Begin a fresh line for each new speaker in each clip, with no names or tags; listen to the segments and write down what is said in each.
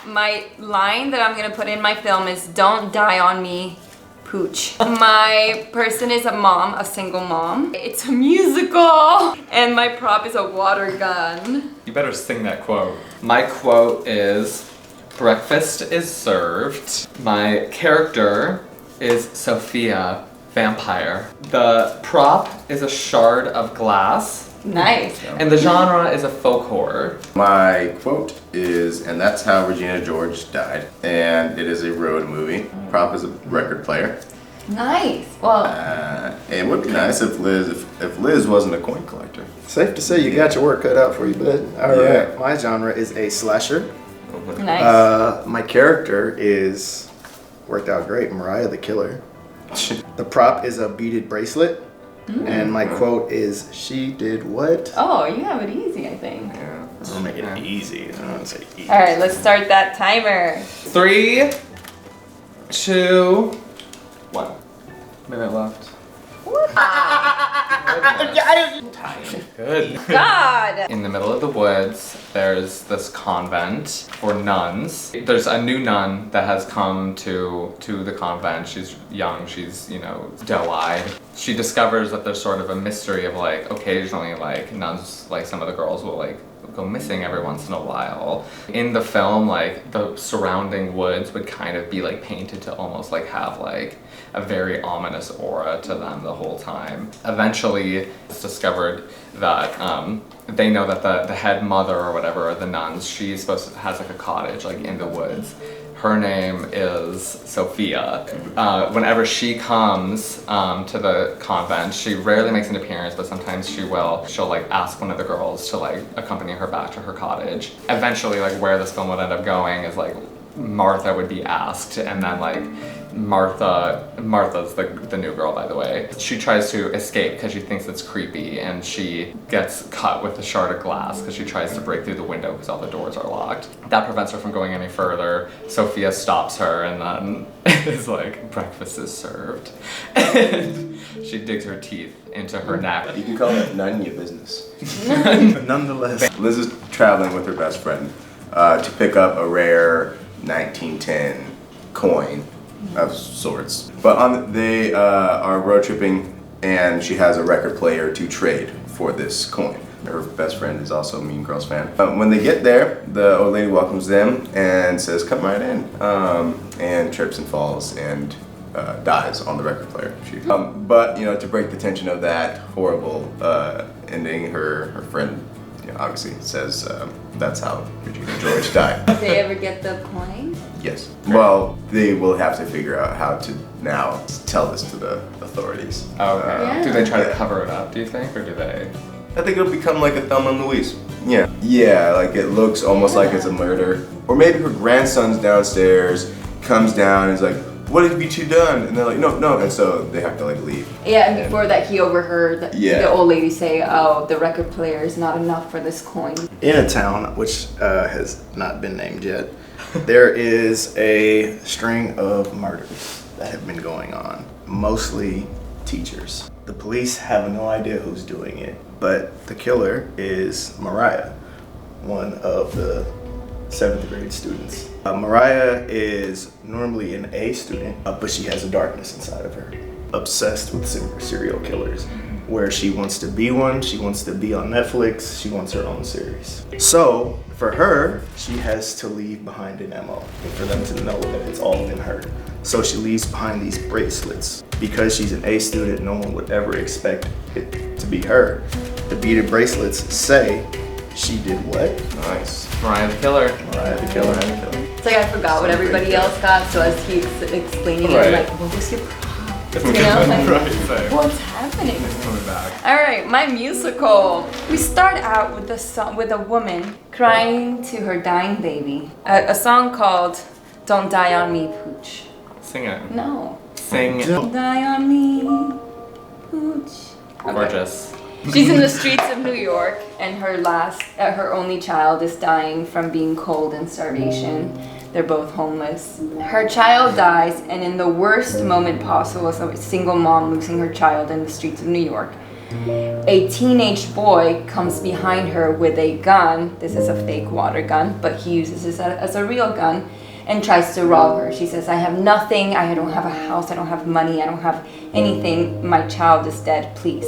My line that I'm gonna put in my film is "Don't die on me, pooch." My person is a mom, a single mom. It's a musical, and my prop is a water gun.
You better sing that quote. My quote is, breakfast is served. My character is Sophia, vampire. The prop is a shard of glass.
Nice.
And the genre is a folk horror.
My quote is, and that's how Regina George died. And it is a road movie. Prop is a record player.
Nice. Well,
It would be nice if Liz wasn't a coin collector.
Safe to say you got your work cut out for you, bud. All
Yeah.
right, my genre is a slasher.
nice.
My character is worked out great, Mariah the Killer. The prop is a beaded bracelet, and my quote is, "She did what?"
Oh, you have it easy, I think.
I'll make it easy. I don't say easy.
All right, let's start that timer.
3, 2, 1. Minute left. Good.
God.
In the middle of the woods, there's this convent for nuns. There's a new nun that has come to the convent. She's young, she's, doe-eyed. She discovers that there's sort of a mystery of like, occasionally like nuns, like some of the girls will like go missing every once in a while. In the film, like the surrounding woods would kind of be like painted to almost like have like a very ominous aura to them the whole time. Eventually, it's discovered that they know that the head mother or whatever, or the nuns, she's supposed to has like a cottage like in the woods. Her name is Sophia. Whenever she comes to the convent, she rarely makes an appearance, but sometimes she'll like ask one of the girls to like accompany her back to her cottage. Eventually, like where this film would end up going is like Martha would be asked, and then like Martha's the new girl, by the way. She tries to escape because she thinks it's creepy, and she gets cut with a shard of glass because she tries to break through the window because all the doors are locked. That prevents her from going any further. Sophia stops her and then is like, breakfast is served. And she digs her teeth into her neck.
You can call that none of your business.
Nonetheless,
Liz is traveling with her best friend to pick up a rare 1910 coin of sorts. But they are road tripping, and she has a record player to trade for this coin. Her best friend is also a Mean Girls fan. When they get there, the old lady welcomes them and says, "Come right in," and trips and falls and dies on the record player. But to break the tension of that horrible ending, her friend obviously says that's how Regina George died.
Did they ever get the coin?
Yes. Well, they will have to figure out how to now tell this to the authorities.
Okay.
Yeah.
Do they try to cover it up, do you think, or do they?
I think it'll become like a Thelma and Louise. Yeah. Yeah, like it looks almost like it's a murder. Or maybe her grandson's downstairs, comes down and is like, "What have you two done?" And they're like, no. And so they have to like leave.
Yeah, and before that, he overheard
Yeah.
the old lady say, "Oh, the record player is not enough for this coin."
in a town which has not been named yet, there is a string of murders that have been going on, mostly teachers. The police have no idea who's doing it, but the killer is Mariah, one of the 7th grade students. Mariah is normally an A student, but she has a darkness inside of her. Obsessed with serial killers, where she wants to be one, she wants to be on Netflix, she wants her own series. So for her, she has to leave behind an MO, and for them to know that it's all in her. So she leaves behind these bracelets. Because she's an A student, no one would ever expect it to be her. The beaded bracelets say she did what?
Nice.
Mariah the Killer.
Mariah the Killer.
It's like I forgot what everybody else got, so as he's explaining it, I'm like, what was your problem?
Right, same.
What's happening?
Coming back.
All right, my musical. We start out with a woman crying to her dying baby. A song called "Don't Die on Me, Pooch."
Sing it.
No.
Sing.
Don't die on me, Pooch. Okay.
Gorgeous.
She's in the streets of New York, and her only child is dying from being cold and starvation. They're both homeless. Her child dies, and in the worst moment possible, so a single mom losing her child in the streets of New York, A teenage boy comes behind her with a gun. This is a fake water gun, but he uses this as a real gun and tries to rob her. She says, I have nothing, I don't have a house, I don't have money, I don't have anything, my child is dead, please.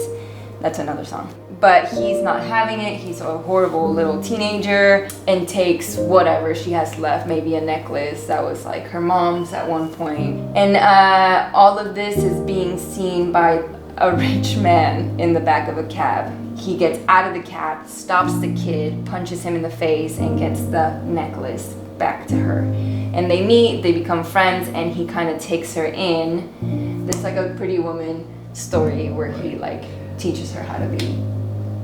That's another song. But he's not having it, he's a horrible little teenager and takes whatever she has left, maybe a necklace that was like her mom's at one point. And all of this is being seen by a rich man in the back of a cab. He gets out of the cab, stops the kid, punches him in the face, and gets the necklace back to her. And they meet, they become friends, and he kind of takes her in. It's like a Pretty Woman story where he like teaches her how to be.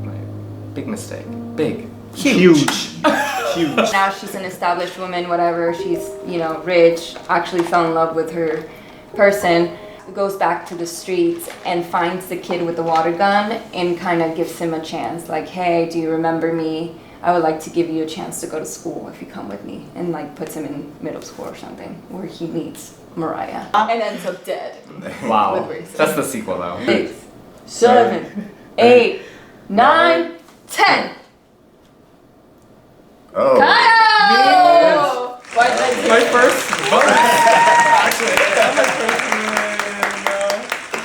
Right. Big mistake. Big.
Huge.
Now she's an established woman, whatever, she's, you know, rich, actually fell in love with her person, goes back to the streets and finds the kid with the water gun and kind of gives him a chance, like, hey, do you remember me? I would like to give you a chance to go to school if you come with me, and like puts him in middle school or something where he meets Mariah and ends up dead.
Wow.
With racism.
That's the sequel though.
6, 7, 8, 9, 10.
Oh.
Kyle! Why did I do
My first